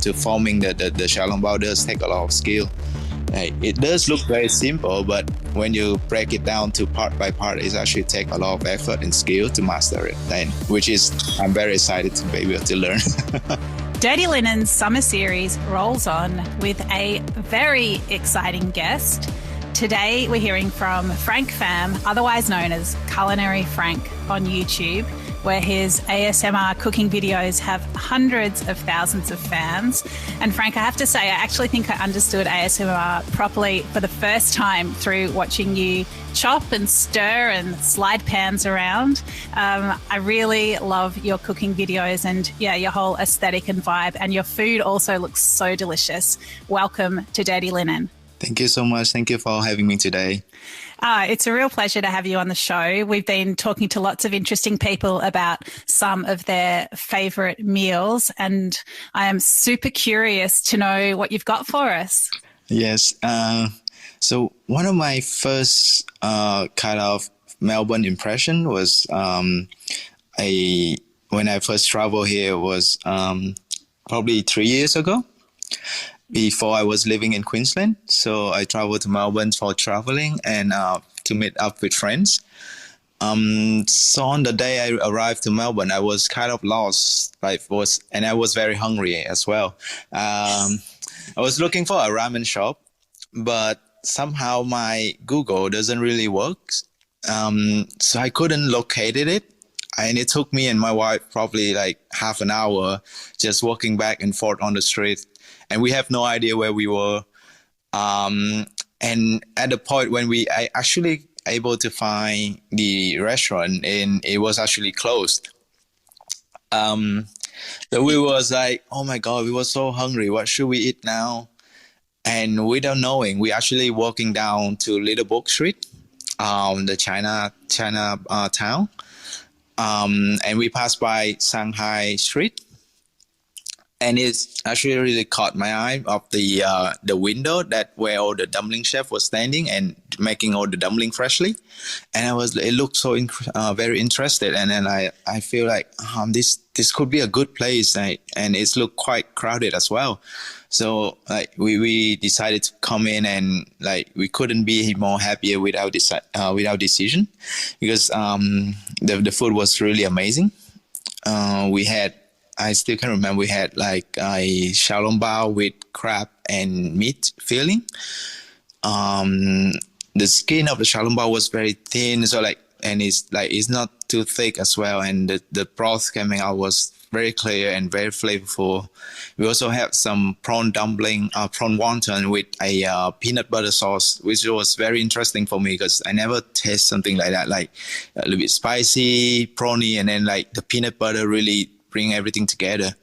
to forming the xiao long bao does take a lot of skill. It does look very simple, but when you break it down to part by part, it actually takes a lot of effort and skill to master it, and which is I'm very excited to be able to learn. Dirty Linen's summer series rolls on with a very exciting guest. Today we're hearing from Frank Pham, otherwise known as Culinary Frank on YouTube, where his ASMR cooking videos have hundreds of thousands of fans. And Frank, I have to say, I actually think I understood ASMR properly for the first time through watching you chop and stir and slide pans around. I really love your cooking videos and your whole aesthetic and vibe, and your food also looks so delicious. Welcome to Dirty Linen. Thank you so much. Thank you for having me today. It's a real pleasure to have you on the show. We've been talking to lots of interesting people about some of their favourite meals, and I am super curious to know what you've got for us. Yes. So one of my first kind of Melbourne impression was when I first traveled here was probably 3 years ago. Before I was living in Queensland. So I traveled to Melbourne for traveling and to meet up with friends. So on the day I arrived to Melbourne, I was kind of lost. And I was very hungry as well. I was looking for a ramen shop, but somehow my Google doesn't really work. So I couldn't locate it. And it took me and my wife probably like half an hour just walking back and forth on the street. And we have no idea where we were. And at the point when I actually able to find the restaurant, and it was actually closed. So we was like, oh my God, we were so hungry. What should we eat now? And without knowing, we actually walking down to Little Book Street, the China town. And we passed by Shanghai Street. And it's actually really caught my eye of the window that where all the dumpling chef was standing and making all the dumpling freshly, and it looked so very interested. And then I feel like this could be a good place, and it's looked quite crowded as well. So we decided to come in, and we couldn't be more happier with our decision, because the food was really amazing. I still can remember we had like a xiao long bao with crab and meat filling. The skin of the xiao long bao was very thin, and it's not too thick as well. And the broth coming out was very clear and very flavorful. We also had some prawn dumpling, prawn wonton with a peanut butter sauce, which was very interesting for me because I never taste something like that, like a little bit spicy, prawny, and then like the peanut butter really bring everything together.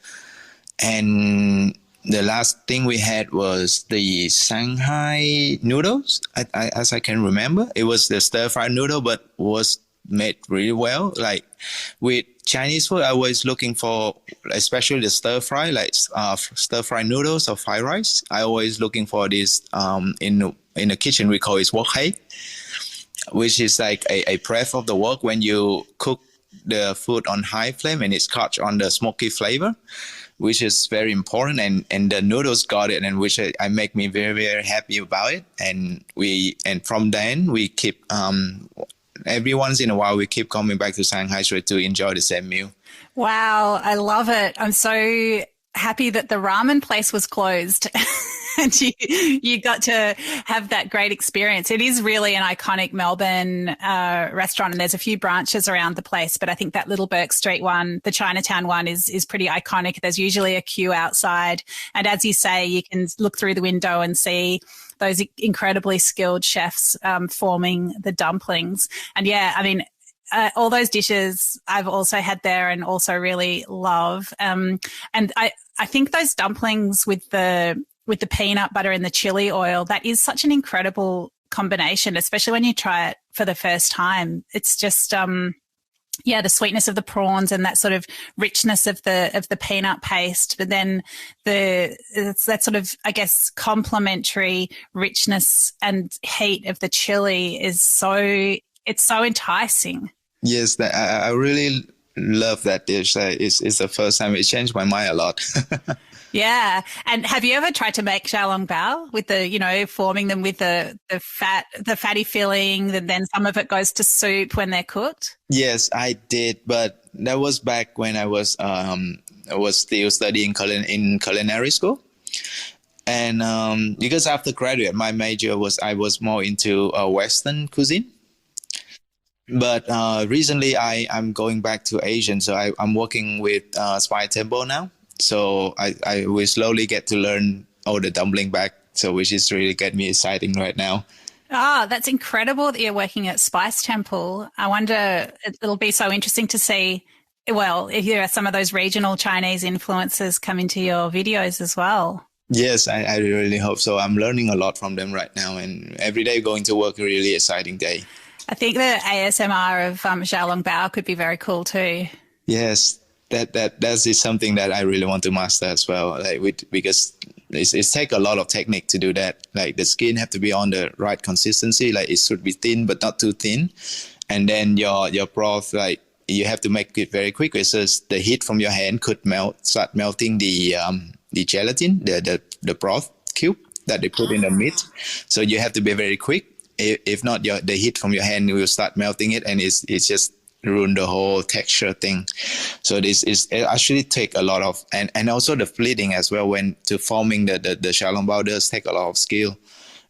And the last thing we had was the Shanghai noodles, as I can remember. It was the stir-fried noodle, but was made really well. Like with Chinese food, I was looking for, especially the stir-fry, stir-fried noodles or fried rice. I always looking for this in the kitchen. We call it wok hei, which is like a prep of the wok when you cook the food on high flame, and it's caught on the smoky flavor, which is very important. And the noodles got it, and which I make me very, very happy about it. And from then we keep every once in a while we keep coming back to Shanghai Street to enjoy the same meal. Wow, I love it. I'm so happy that the ramen place was closed. And you got to have that great experience. It is really an iconic Melbourne restaurant, and there's a few branches around the place. But I think that Little Bourke Street one, the Chinatown one, is pretty iconic. There's usually a queue outside. And as you say, you can look through the window and see those incredibly skilled chefs forming the dumplings. And all those dishes I've also had there and also really love. And I think those dumplings with the peanut butter and the chili oil, that is such an incredible combination, especially when you try it for the first time. It's just, the sweetness of the prawns and that sort of richness of the peanut paste, but then it's that sort of, I guess, complementary richness and heat of the chili it's so enticing. Yes, I really love that dish. It's the first time it changed my mind a lot. Yeah. And have you ever tried to make xiaolong bao with the, forming them with the fatty filling, and then some of it goes to soup when they're cooked? Yes, I did, but that was back when I was still studying in culinary school. And because after graduate, my major was I was more into Western cuisine. But recently, I'm going back to Asian, so I'm working with Spy Temple now. So I will slowly get to learn all the dumpling back. So which is really get me exciting right now. Oh, that's incredible that you're working at Spice Temple. I wonder, it'll be so interesting to see, well, if there are some of those regional Chinese influences come into your videos as well. Yes, I really hope so. I'm learning a lot from them right now, and every day going to work a really exciting day. I think the ASMR of Xiaolong Bao could be very cool too. Yes, that is something that I really want to master as well. Because it's take a lot of technique to do that. Like the skin have to be on the right consistency. Like it should be thin but not too thin, and then your broth, like you have to make it very quick because the heat from your hand could start melting the gelatin, the broth cube that they put in the meat. So you have to be very quick. If not, the heat from your hand will start melting it, and it's just ruin the whole texture thing. So it actually take a lot of, and also the fleeting as well when to forming the xiaolong bao does take a lot of skill.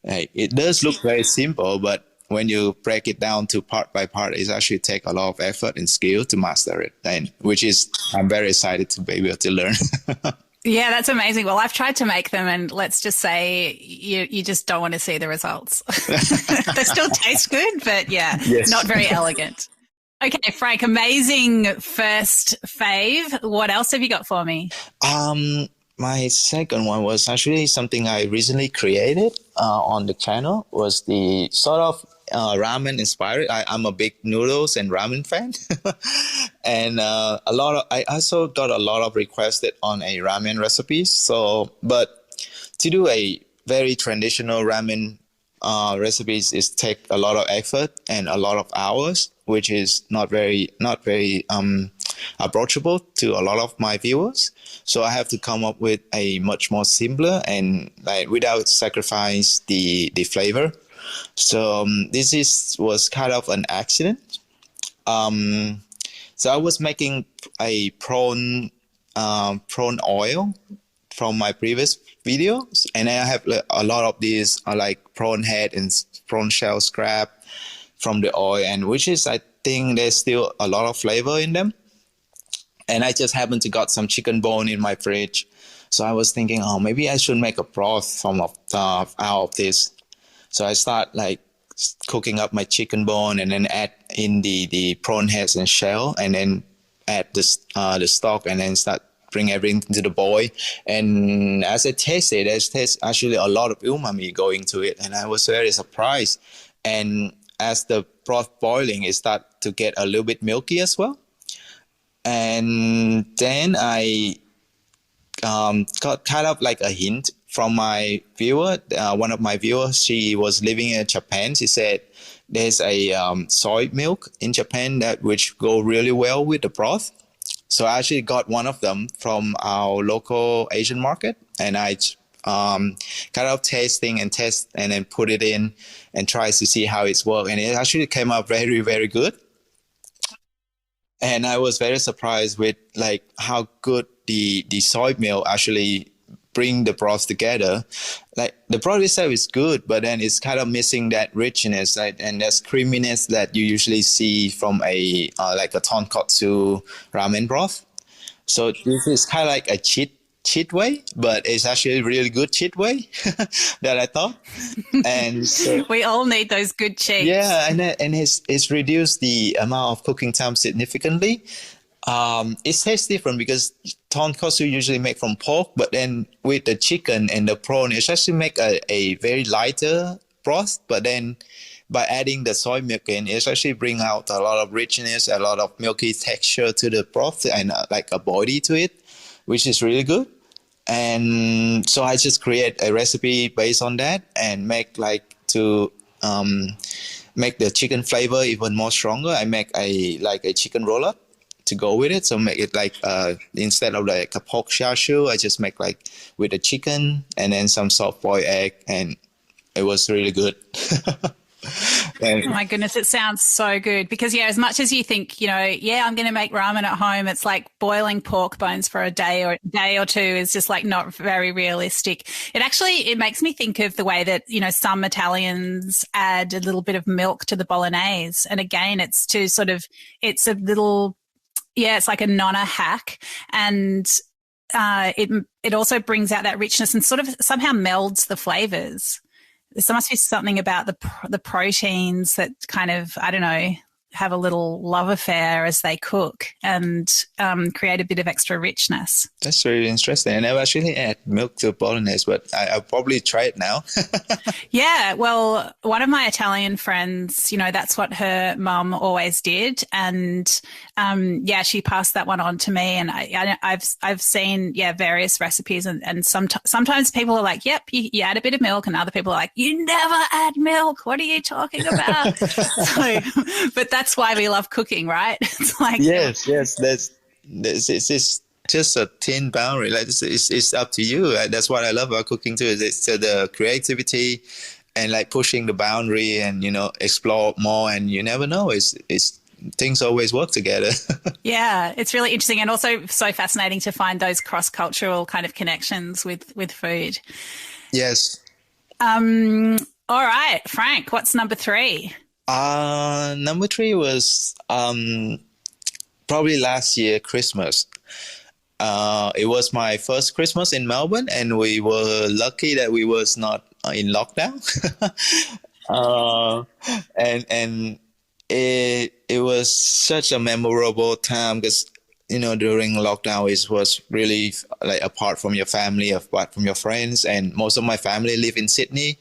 It does look very simple, but when you break it down to part by part, it actually take a lot of effort and skill to master it, and which is I'm very excited to be able to learn. Yeah, that's amazing. Well, I've tried to make them, and let's just say you just don't want to see the results. They still taste good, but yeah, Yes. not very elegant. Okay, Frank, amazing first fave. What else have you got for me? My second one was actually something I recently created on the channel. Was the sort of ramen inspired. I'm a big noodles and ramen fan, and I also got a lot of requested on a ramen recipes. So, but to do a very traditional ramen recipes is take a lot of effort and a lot of hours, which is not very approachable to a lot of my viewers. So I have to come up with a much more simpler and like without sacrifice the flavor. So this was kind of an accident. Um, so I was making a prawn oil from my previous videos, and I have a lot of these like prawn head and prawn shell scrap from the oil, and which is I think there's still a lot of flavor in them. And I just happened to got some chicken bone in my fridge, so I was thinking, oh, maybe I should make a broth from out of this. So I start like cooking up my chicken bone, and then add in the prawn heads and shell, and then add the stock, and then start bring everything to the boil. And as I tasted, there's actually a lot of umami going to it, and I was very surprised. And as the broth boiling, it start to get a little bit milky as well. And then I got kind of like a hint from my viewer. One of my viewers, she was living in Japan. She said there's a soy milk in Japan that which go really well with the broth. So I actually got one of them from our local Asian market, and I kind of tasting and test and then put it in and try to see how it's work. And it actually came out very, very good. And I was very surprised with like how good the soy milk actually bring the broth together. Like the broth itself is good, but then it's kind of missing that richness, right? And that creaminess that you usually see from a like a tonkotsu ramen broth. So this is kind of like a cheat way, but it's actually a really good cheat way that I thought. And so, We all need those good cheats. yeah, and it's reduced the amount of cooking time significantly. It tastes different because tonkotsu usually make from pork, but then with the chicken and the prawn, it's actually make a very lighter broth. But then by adding the soy milk in, it's actually bring out a lot of richness, a lot of milky texture to the broth, and like a body to it, which is really good. And so I just create a recipe based on that and make like to make the chicken flavor even more stronger. I make a chicken roll up, to go with it. So make it like instead of like a pork char siu, I just make like with a chicken and then some soft boiled egg, and it was really good. Oh my goodness, it sounds so good because yeah, as much as you think, yeah, I'm going to make ramen at home, it's like boiling pork bones for a day or two is just like not very realistic. It makes me think of the way that, some Italians add a little bit of milk to the bolognese. And again, it's a little, yeah, it's like a nonna hack, and it also brings out that richness and sort of somehow melds the flavors. There must be something about the proteins that kind of, I don't know, have a little love affair as they cook and create a bit of extra richness. That's really interesting. I never actually add milk to bolognese, but I'll probably try it now. Yeah, well, one of my Italian friends, that's what her mum always did, and yeah, she passed that one on to me, and I've seen various recipes, and sometimes people are like, "Yep, you add a bit of milk," and other people are like, "You never add milk. What are you talking about?" But that's why we love cooking, right? It's like yes, it's just a thin boundary. Like it's up to you. That's what I love about cooking too. It's the creativity and like pushing the boundary and explore more. And you never know. It's things always work together. Yeah, it's really interesting and also so fascinating to find those cross-cultural kind of connections with food. Yes. All right, Frank, what's number 3? Number 3 was probably last year Christmas. It was my first Christmas in Melbourne, and we were lucky that we was not in lockdown. And it was such a memorable time because during lockdown it was really like apart from your family, apart from your friends, and most of my family live in Sydney,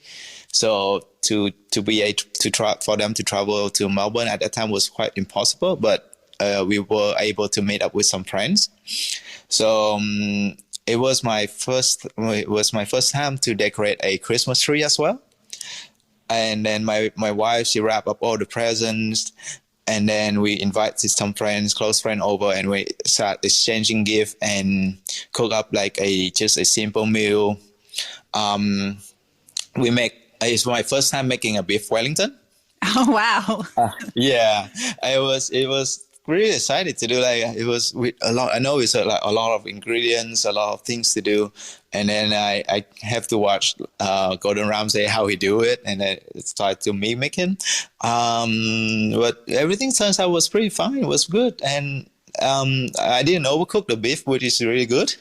so to be able to try for them to travel to Melbourne at that time was quite impossible, but we were able to meet up with some friends. So it was my first time to decorate a Christmas tree as well. And then my wife, she wrapped up all the presents, and then we invited some friends, close friends over, and we start exchanging gifts and cook up like just a simple meal. It's my first time making a beef Wellington. Oh wow! Yeah, it was really excited to do. Like it was with a lot. I know it's like a lot of ingredients, a lot of things to do, and then I have to watch Gordon Ramsay how he do it, and I start to mimic him. But everything turns out was pretty fine. It was good, and I didn't overcook the beef, which is really good.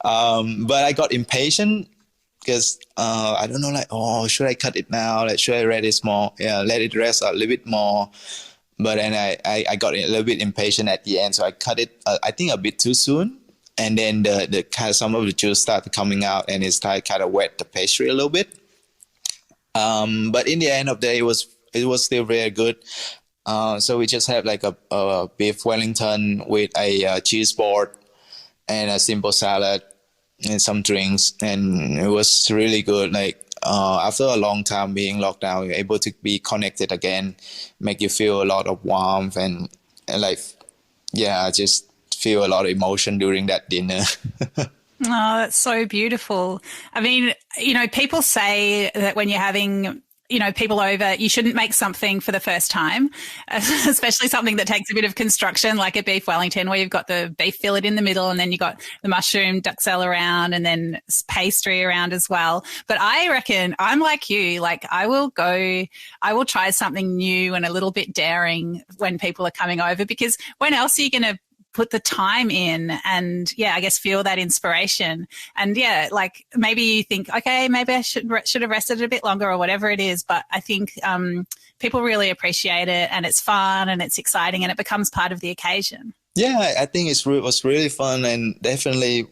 But I got impatient. Because I don't know, like, should I cut it now? Like, should I let it more? Yeah, let it rest a little bit more. But then I got a little bit impatient at the end, so I cut it. I think a bit too soon, and then the kind of some of the juice started coming out, and it started kind of wet the pastry a little bit. But in the end of the day, it was still very good. So we just have like a beef Wellington with a cheese board and a simple salad and some drinks, and it was really good. Like after a long time being locked down, you're able to be connected again, make you feel a lot of warmth and like, yeah, just feel a lot of emotion during that dinner. Oh, that's so beautiful. I mean, people say that when you're having people over, you shouldn't make something for the first time, especially something that takes a bit of construction, like a beef Wellington, where you've got the beef fillet in the middle, and then you've got the mushroom duxelle around, and then pastry around as well. But I reckon I'm like you, like I will try something new and a little bit daring when people are coming over, because when else are you going to put the time in and I guess feel that inspiration. And like maybe you think, okay, maybe I should have rested a bit longer or whatever it is. But I think people really appreciate it, and it's fun and it's exciting, and it becomes part of the occasion. Yeah, I think it was really fun, and definitely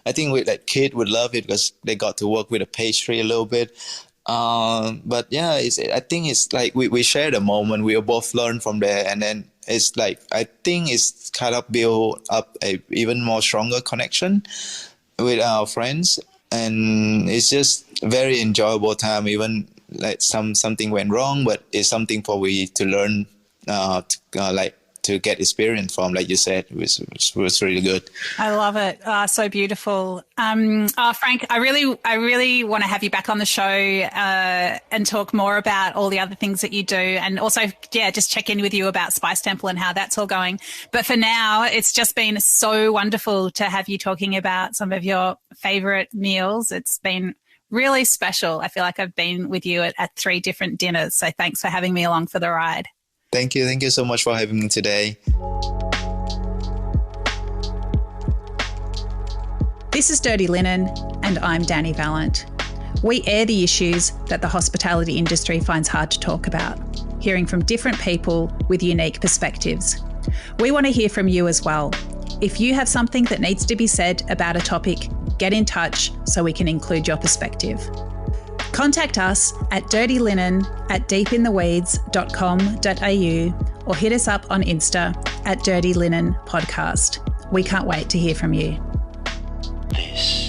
I think like kid would love it because they got to work with a pastry a little bit. But yeah, I think it's like we shared a moment. We both learned from there, and then it's like I think it's kind of built up a even more stronger connection with our friends, and it's just very enjoyable time. Even like something went wrong, but it's something for we to learn, like to get experience from, like you said, was really good. I love it. So beautiful. Frank, I really want to have you back on the show and talk more about all the other things that you do, and also, just check in with you about Spice Temple and how that's all going. But for now, it's just been so wonderful to have you talking about some of your favorite meals. It's been really special. I feel like I've been with you at 3 different dinners. So thanks for having me along for the ride. Thank you. Thank you so much for having me today. This is Dirty Linen, and I'm Dani Valent. We air the issues that the hospitality industry finds hard to talk about, hearing from different people with unique perspectives. We want to hear from you as well. If you have something that needs to be said about a topic, get in touch so we can include your perspective. Contact us at dirtylinenat deepintheweeds.com.au or hit us up on Insta at Dirty Linen Podcast. We can't wait to hear from you. This